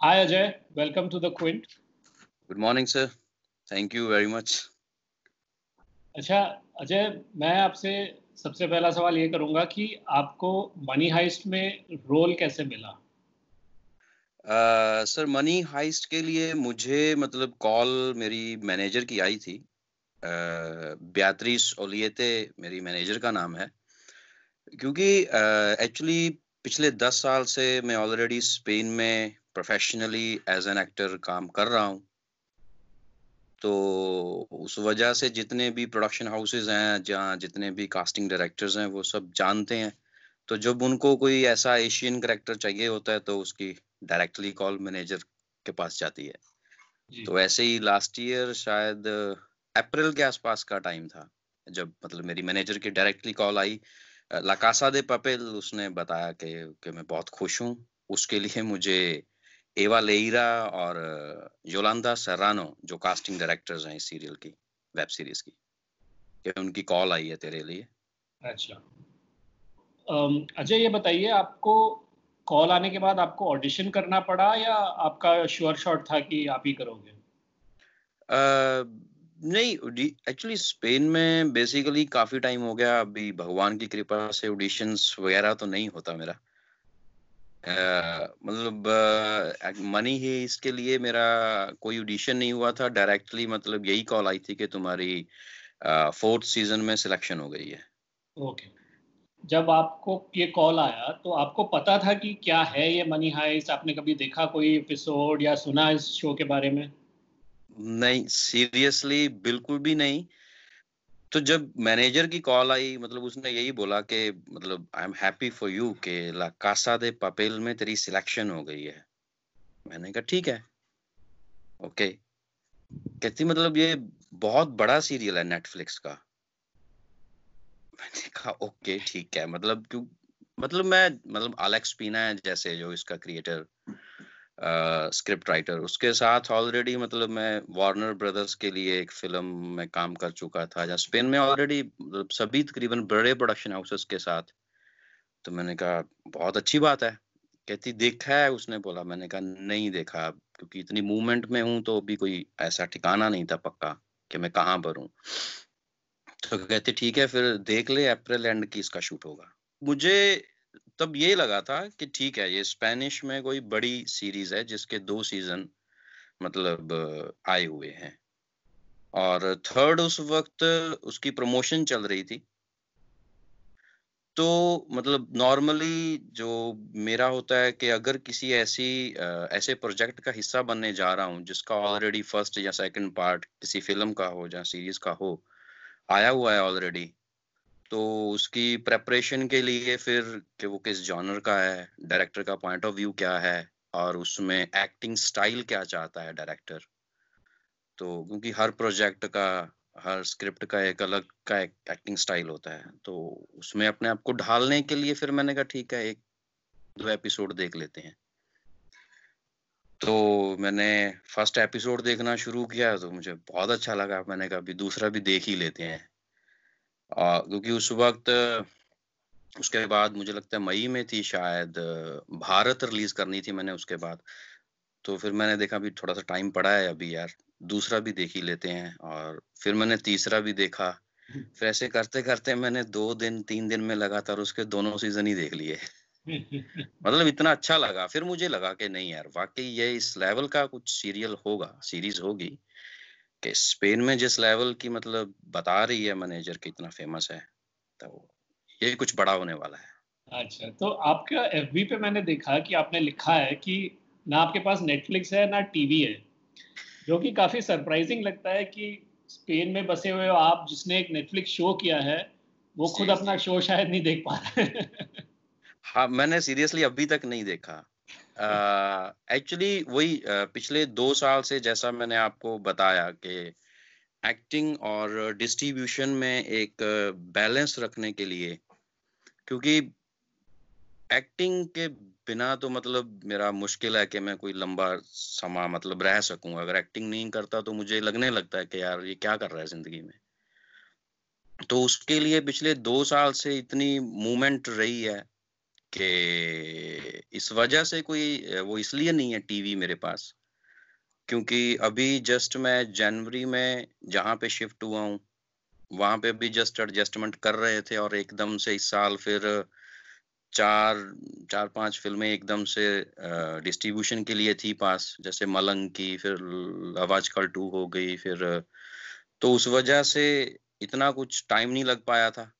Hi Ajay, welcome to the Quint. Good morning, sir. Thank you very much. अच्छा अजय, मैं आपसे सबसे पहला सवाल ये करूंगा कि आपको मनी हाइस्ट में रोल कैसे मिला? सर, मनी हाइस्ट के लिए मुझे मतलब कॉल मेरी मैनेजर की आई थी। बेatrice ओलिएते मेरी मैनेजर का नाम है। क्योंकि एक्चुअली पिछले 10 साल से मैं ऑलरेडी स्पेन में प्रोफेशनली एज एन एक्टर काम कर रहा हूँ। तो उस वजह से जितने भी प्रोडक्शन हाउसेज हैं, जहाँ जितने भी कास्टिंग डायरेक्टर्स हैं, वो सब जानते हैं। तो जब उनको कोई ऐसा एशियन कैरेक्टर चाहिए होता है तो उसकी डायरेक्टली कॉल मैनेजर के पास जाती है। जी। तो ऐसे ही लास्ट ईयर शायद अप्रैल के आसपास का टाइम था, जब मतलब मेरी मैनेजर की डायरेक्टली कॉल आई। ला कासा दे पापेल, उसने बताया कि मैं बहुत खुश हूँ। उसके लिए मुझे एवा लेइरा और योलांदा सर्रानो, जो कास्टिंग डायरेक्टर्स हैं इस सीरियल की, वेब सीरीज की, कि उनकी कॉल आई है तेरे लिए। अच्छा। अजय ये बताइए, आपको कॉल आने के बाद आपको ऑडिशन करना पड़ा या आपका श्योर शॉट था कि आप ही करोगे? नहीं, एक्चुअली स्पेन में बेसिकली काफी टाइम हो गया। अभी भगवान की कृपा से ऑडिशंस वगैरह तो नहीं होता मेरा। मतलब मनी ही इसके लिए मेरा कोई ऑडिशन नहीं हुआ था डायरेक्टली। मतलब यही कॉल आई थी कि तुम्हारी 4th सीजन में सिलेक्शन हो गई है। ओके। जब आपको ये कॉल आया तो आपको पता था कि क्या है ये मनी हाइस्ट? आपने कभी देखा कोई एपिसोड या सुना इस शो के बारे में? नहीं, सीरियसली बिल्कुल भी नहीं। तो जब मैनेजर की कॉल आई, मतलब उसने यही बोला कि मतलब I am happy for you कि ला कासा दे पापेल में तेरी सिलेक्शन हो गई है। मैंने कहा ठीक है, ओके। कहती मतलब ये बहुत बड़ा सीरियल है नेटफ्लिक्स का। मैंने कहा ओके ठीक है। मतलब क्यों, मतलब मैं मतलब अलेक्स पीना है जैसे जो इसका क्रिएटर, स्क्रिप्ट राइटर, उसके साथ ऑलरेडी मतलब मैं वार्नर ब्रदर्स के लिए एक फिल्म में काम कर चुका था, जहाँ स्पेन में ऑलरेडी मतलब सभी तकरीबन बड़े प्रोडक्शन हाउसेस के साथ। तो मैंने कहा बहुत अच्छी बात है। कहती देखा है उसने बोला। मैंने कहा नहीं देखा, क्योंकि इतनी मूवमेंट में हूं तो अभी कोई ऐसा ठिकाना नहीं था पक्का कि मैं कहाँ पर हूँ। तो कहते ठीक है फिर देख ले, अप्रैल एंड की इसका शूट होगा। मुझे तब ये लगा था कि ठीक है, ये स्पेनिश में कोई बड़ी सीरीज है जिसके 2 सीजन मतलब आए हुए हैं। और थर्ड उस वक्त उसकी प्रमोशन चल रही थी। तो मतलब नॉर्मली जो मेरा होता है कि अगर किसी ऐसे प्रोजेक्ट का हिस्सा बनने जा रहा हूँ जिसका ऑलरेडी फर्स्ट या सेकंड पार्ट किसी फिल्म का हो या सीरीज का हो, आया हुआ है ऑलरेडी, तो उसकी प्रेपरेशन के लिए फिर कि वो किस जॉनर का है, डायरेक्टर का पॉइंट ऑफ व्यू क्या है, और उसमें एक्टिंग स्टाइल क्या चाहता है डायरेक्टर। तो क्योंकि हर प्रोजेक्ट का, हर स्क्रिप्ट का एक अलग का एक्टिंग स्टाइल होता है, तो उसमें अपने आप को ढालने के लिए फिर मैंने कहा ठीक है, 1-2 एपिसोड देख लेते हैं। तो मैंने फर्स्ट एपिसोड देखना शुरू किया तो मुझे बहुत अच्छा लगा। मैंने कहा अभी दूसरा भी देख ही लेते हैं। क्योंकि उस वक्त उसके बाद मुझे लगता है मई में थी शायद, भारत रिलीज करनी थी मैंने उसके बाद। तो फिर मैंने देखा अभी थोड़ा सा टाइम पड़ा है, अभी यार दूसरा भी देख ही लेते हैं। और फिर मैंने तीसरा भी देखा। फिर ऐसे करते करते मैंने 2 दिन 3 दिन में लगातार उसके दोनों सीजन ही देख लिए। मतलब इतना अच्छा लगा। फिर मुझे लगा कि नहीं यार, वाकई ये इस लेवल का कुछ सीरियल होगा, सीरीज होगी, कि स्पेन में जिस लेवल की मतलब बता रही है मैनेजर कि इतना फेमस है, तो ये कुछ बड़ा होने वाला है। अच्छा, तो आपका एफबी पे मैंने देखा कि आपने लिखा है कि ना आपके पास नेटफ्लिक्स है ना टीवी है, जो कि काफ़ी सरप्राइजिंग लगता है कि स्पेन में बसे हुए हो आप, जिसने एक नेटफ्लिक्स शो किया है, वो खुद जी अपना शो शायद नहीं देख पा रहे हैं। हाँ, मैंने सीरियसली अभी तक नहीं देखा। एक्चुअली वही पिछले 2 साल से जैसा मैंने आपको बताया कि एक्टिंग और डिस्ट्रीब्यूशन में एक बैलेंस रखने के लिए, क्योंकि एक्टिंग के बिना तो मतलब मेरा मुश्किल है कि मैं कोई लंबा समय मतलब रह सकूं। अगर एक्टिंग नहीं करता तो मुझे लगने लगता है कि यार ये क्या कर रहा है जिंदगी में। तो उसके लिए पिछले 2 साल से इतनी मूवमेंट रही है कि इस वजह से कोई वो इसलिए नहीं है टीवी मेरे पास, क्योंकि अभी जस्ट मैं जनवरी में जहाँ पे शिफ्ट हुआ हूँ वहां पे भी जस्ट एडजस्टमेंट कर रहे थे, और एकदम से इस साल फिर चार चार पांच फिल्में एकदम से डिस्ट्रीब्यूशन के लिए थी पास, जैसे मलंग की, फिर लव आजकल 2 हो गई, फिर तो उस वजह से इतना कुछ टाइम नहीं लग पाया था।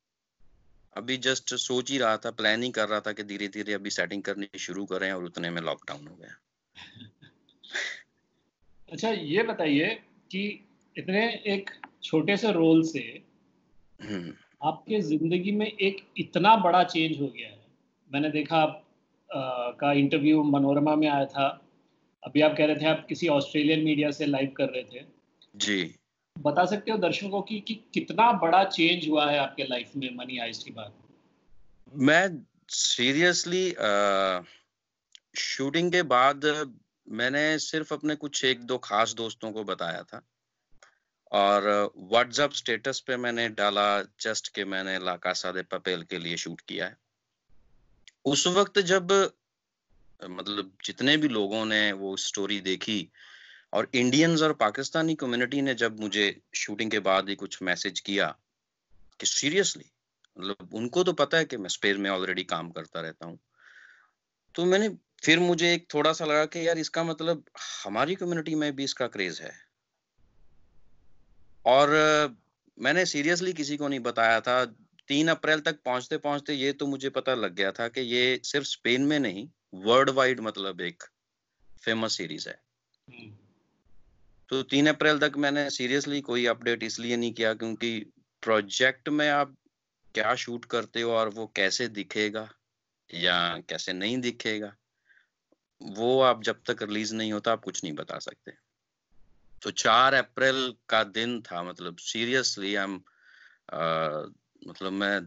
अभी जस्ट सोच ही रहा था, प्लान ही कर रहा था कि धीरे धीरे अभी सेटिंग करनी शुरू करें, और उतने में लॉकडाउन हो गया। अच्छा, ये बताइए कि इतने एक छोटे से रोल से हम्म। आपके जिंदगी में एक इतना बड़ा चेंज हो गया है। मैंने देखा आप का इंटरव्यू मनोरमा में आया था। अभी आप कह रहे थे आप किसी ऑस्ट्रेलियन मीडिया से लाइव कर रहे थे। जी। बता सकते हो दर्शकों की कि कितना बड़ा चेंज हुआ है आपके लाइफ में मनी हाइस्ट के बाद? मैं सीरियसली शूटिंग के बाद मैंने सिर्फ अपने कुछ एक दो खास दोस्तों को बताया था, और व्हाट्सएप स्टेटस पे मैंने डाला जस्ट कि मैंने ला कासा दे पापेल के लिए शूट किया है। उस वक्त जब मतलब जितने भी लोगों ने वो स्टोरी देखी, और इंडियंस और पाकिस्तानी कम्युनिटी ने जब मुझे शूटिंग के बाद ही कुछ मैसेज किया कि सीरियसली, मतलब उनको तो पता है कि मैं स्पेस में ऑलरेडी काम करता रहता हूँ, तो मैंने फिर मुझे एक थोड़ा सा लगा कि यार इसका मतलब हमारी कम्युनिटी में भी इसका क्रेज है। और मैंने सीरियसली किसी को नहीं बताया था। 3 अप्रैल तक पहुंचते पहुंचते ये तो मुझे पता लग गया था कि ये सिर्फ स्पेन में नहीं, वर्ल्ड वाइड मतलब एक फेमस सीरीज है। हम्म। तो 3 अप्रैल तक मैंने सीरियसली कोई अपडेट इसलिए नहीं किया, क्योंकि प्रोजेक्ट में आप क्या शूट करते हो और वो कैसे दिखेगा या कैसे नहीं दिखेगा, वो आप जब तक रिलीज नहीं होता आप कुछ नहीं बता सकते। तो 4 अप्रैल का दिन था, मतलब सीरियसली आई एम मतलब मैं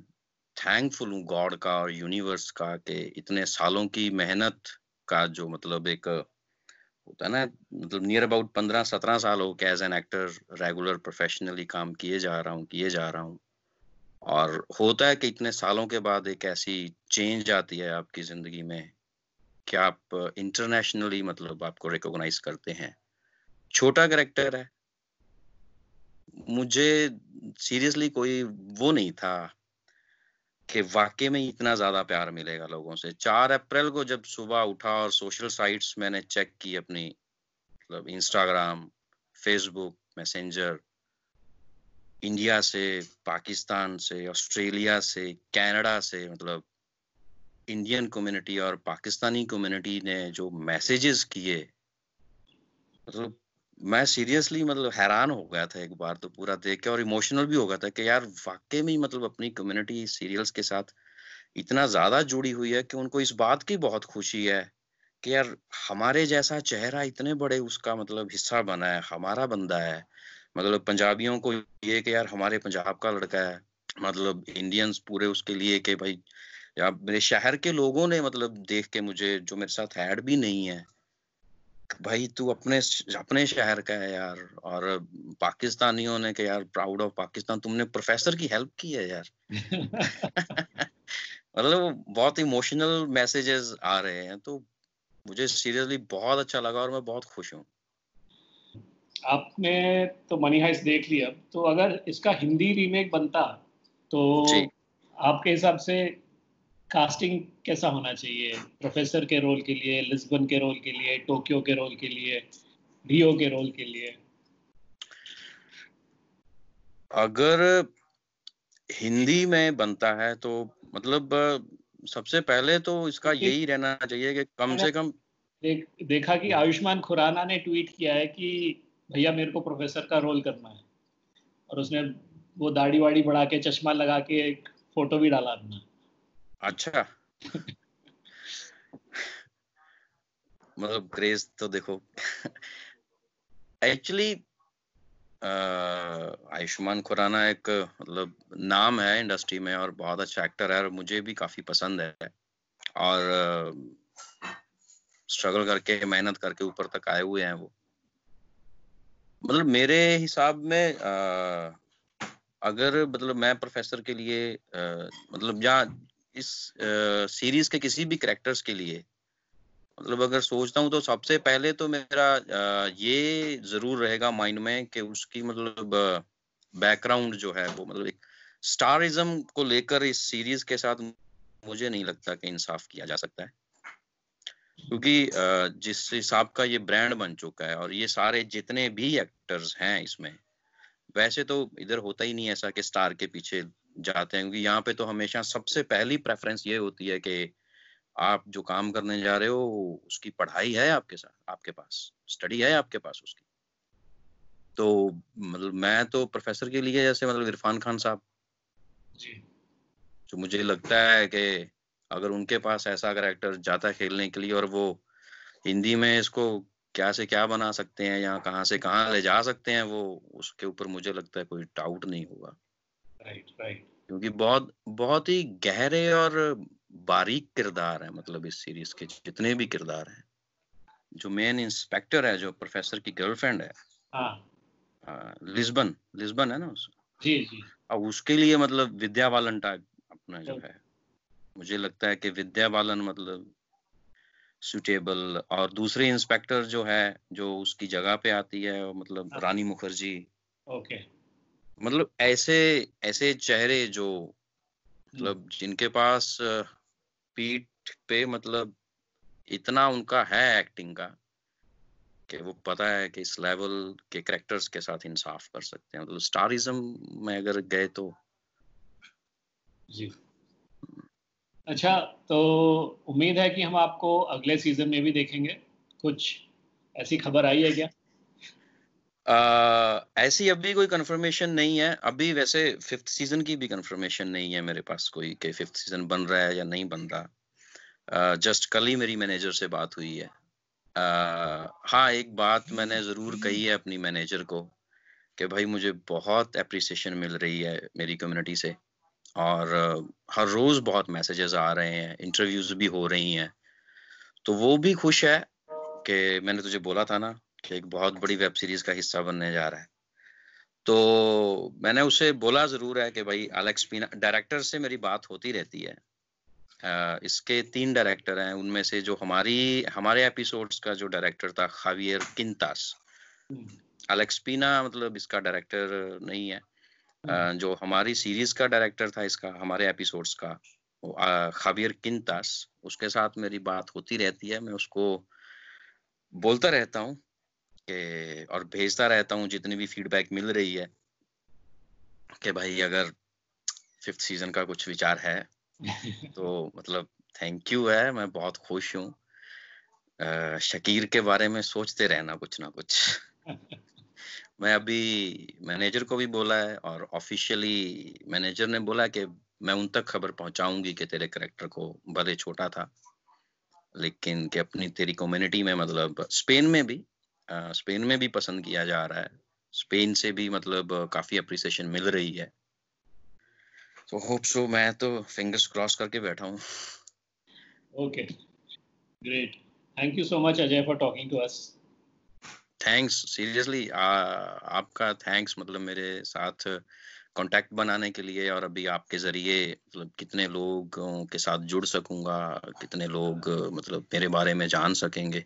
थैंकफुल हूँ गॉड का और यूनिवर्स का कि इतने सालों की मेहनत का जो मतलब एक होता है ना, मतलब नियर अबाउट 15-17 साल हो गए as an actor regular professionally काम किए जा रहा हूँ। और होता है कि इतने सालों के बाद एक ऐसी चेंज आती है आपकी जिंदगी में कि आप इंटरनेशनली मतलब आपको रिकॉग्नाइज करते हैं। छोटा कैरेक्टर है, मुझे सीरियसली कोई वो नहीं था कि वाकई में इतना ज्यादा प्यार मिलेगा लोगों से। 4 अप्रैल को जब सुबह उठा और सोशल साइट्स मैंने चेक की अपनी, मतलब इंस्टाग्राम, फेसबुक, मैसेंजर, इंडिया से, पाकिस्तान से, ऑस्ट्रेलिया से, कनाडा से, मतलब इंडियन कम्युनिटी और पाकिस्तानी कम्युनिटी ने जो मैसेजेस किए, मतलब मैं सीरियसली मतलब हैरान हो गया था एक बार तो पूरा देख के, और इमोशनल भी हो गया था कि यार वाकई में मतलब अपनी कम्युनिटी सीरियल्स के साथ इतना ज्यादा जुड़ी हुई है कि उनको इस बात की बहुत खुशी है कि यार हमारे जैसा चेहरा इतने बड़े उसका मतलब हिस्सा बना है, हमारा बंदा है। मतलब पंजाबियों को ये कि यार हमारे पंजाब का लड़का है, मतलब इंडियंस पूरे उसके लिए कि भाई, या मेरे शहर के लोगों ने मतलब देख के मुझे, जो मेरे साथ ऐड भी नहीं है, भाई तू अपने अपने शहर का है यार। और पाकिस्तानियों ने कि यार प्राउड ऑफ पाकिस्तान, तुमने प्रोफेसर की हेल्प की है यार। मतलब बहुत इमोशनल मैसेजेस आ रहे हैं, तो मुझे सीरियसली बहुत अच्छा लगा और मैं बहुत खुश हूँ। आपने तो मनी हाइस्ट देख लिया, तो अगर इसका हिंदी रीमेक बनता तो जी। आपके हिसाब से कास्टिंग कैसा होना चाहिए? प्रोफेसर के रोल के लिए, लिस्बन के रोल के लिए, टोक्यो के रोल के लिए, रियो के रोल के लिए? अगर हिंदी में बनता है तो मतलब सबसे पहले तो इसका क्योंकि यही रहना चाहिए कि कम मैंने से कम। देखा कि आयुष्मान खुराना ने ट्वीट किया है कि भैया मेरे को प्रोफेसर का रोल करना है, और उसने वो दाढ़ी वाड़ी बढ़ा के चश्मा लगा के एक फोटो भी डाला अपना। अच्छा, मतलब क्रेज तो देखो। एक्चुअली आयुष्मान खुराना एक मतलब नाम है इंडस्ट्री में और बहुत अच्छा एक्टर है, और मुझे भी काफी पसंद है। और स्ट्रगल करके मेहनत करके ऊपर तक आए हुए हैं वो। मतलब मेरे हिसाब में अगर मतलब मैं प्रोफेसर के लिए मतलब या इस सीरीज के किसी भी कैरेक्टर्स के लिए मतलब अगर सोचता हूँ तो सबसे पहले तो मेरा ये जरूर रहेगा माइंड में कि उसकी मतलब बैकग्राउंड जो है वो मतलब एक स्टारिज्म को लेकर इस सीरीज के साथ मुझे नहीं लगता कि इंसाफ किया जा सकता है, क्योंकि जिस हिसाब का ये ब्रांड बन चुका है और ये सारे जितने भी एक्टर्स हैं इसमें, वैसे तो इधर होता ही नहीं ऐसा कि स्टार के पीछे जाते हैं, क्योंकि यहाँ पे तो हमेशा सबसे पहली प्रेफरेंस ये होती है कि आप जो काम करने जा रहे हो उसकी पढ़ाई है आपके साथ, आपके पास स्टडी है आपके पास उसकी। तो मतलब मैं तो प्रोफेसर के लिए जैसे मतलब इरफान खान साहब जी जो मुझे लगता है कि अगर उनके पास ऐसा कैरेक्टर जाता खेलने के लिए और वो हिंदी में इसको क्या से क्या बना सकते हैं या कहाँ से कहाँ ले जा सकते हैं, वो उसके ऊपर मुझे लगता है कोई डाउट नहीं होगा, राइट राइट क्योंकि बहुत बहुत ही गहरे और बारीक किरदार है मतलब इस सीरीज के जितने भी किरदार हैं। जो मेन इंस्पेक्टर है जो प्रोफेसर की गर्लफ्रेंड है, हाँ लिस्बन लिस्बन है ना जी जी अब उसके लिए मतलब विद्या बालन टाइप अपना जो तो, है, मुझे लगता है कि विद्या बालन मतलब सुटेबल। और दूसरी इंस्पेक्टर जो है जो उसकी जगह पे आती है मतलब हाँ रानी मुखर्जी, ओके मतलब ऐसे ऐसे चेहरे जो मतलब जिनके पास पीठ पे मतलब इतना उनका है एक्टिंग का कि वो पता है कि इस लेवल के कैरेक्टर्स के साथ इंसाफ कर सकते हैं, मतलब स्टारिज्म में अगर गए तो। जी अच्छा, तो उम्मीद है कि हम आपको अगले सीजन में भी देखेंगे। कुछ ऐसी खबर आई है क्या? ऐसी अभी कोई कंफर्मेशन नहीं है अभी, वैसे 5th सीजन की भी कंफर्मेशन नहीं है मेरे पास कोई कि 5th सीजन बन रहा है या नहीं बन रहा। जस्ट कल ही मेरी मैनेजर से बात हुई है। हाँ एक बात मैंने जरूर कही है अपनी मैनेजर को कि भाई मुझे बहुत अप्रिसिएशन मिल रही है मेरी कम्युनिटी से, और हर रोज बहुत मैसेजेस आ रहे हैं, इंटरव्यूज भी हो रही हैं, तो वो भी खुश है कि मैंने तुझे बोला था ना कि एक बहुत बड़ी वेब सीरीज का हिस्सा बनने जा रहा है। तो मैंने उसे बोला जरूर है कि भाई एलेक्स पीना डायरेक्टर से मेरी बात होती रहती है। इसके 3 डायरेक्टर हैं, उनमें से जो हमारे एपिसोड्स का जो डायरेक्टर था खावियर किंतास, एलेक्स पीना मतलब इसका डायरेक्टर नहीं है। जो हमारी सीरीज का डायरेक्टर था इसका हमारे एपिसोड्स का वो खावियर किंतास, उसके साथ मेरी बात होती रहती है। मैं उसको बोलता रहता हूँ कि और भेजता रहता हूँ जितनी भी फीडबैक मिल रही है कि भाई अगर 5th सीजन का कुछ विचार है तो मतलब थैंक यू है, मैं बहुत खुश हूँ। शकीर के बारे में सोचते रहना कुछ ना कुछ। मैं अभी मैनेजर को भी बोला है और ऑफिशियली मैनेजर ने बोला कि मैं उन तक खबर पहुंचाऊंगी कि तेरे कैरेक्टर को भले छोटा था लेकिन कि अपनी तेरी कम्युनिटी में मतलब स्पेन में भी पसंद किया जा रहा है, स्पेन से भी मतलब काफी अप्रिसिएशन मिल रही है। तो होप सो, मैं तो फिंगर्स क्रॉस करके बैठा हूँ। Okay great, thank you so much Ajay for talking to us. Thanks seriously, आपका थैंक्स मतलब मेरे साथ कांटेक्ट बनाने के लिए, और अभी आपके जरिए मतलब कितने लोगों के साथ जुड़ सकूंगा, कितने लोग मतलब मेरे बारे में जान सकेंगे।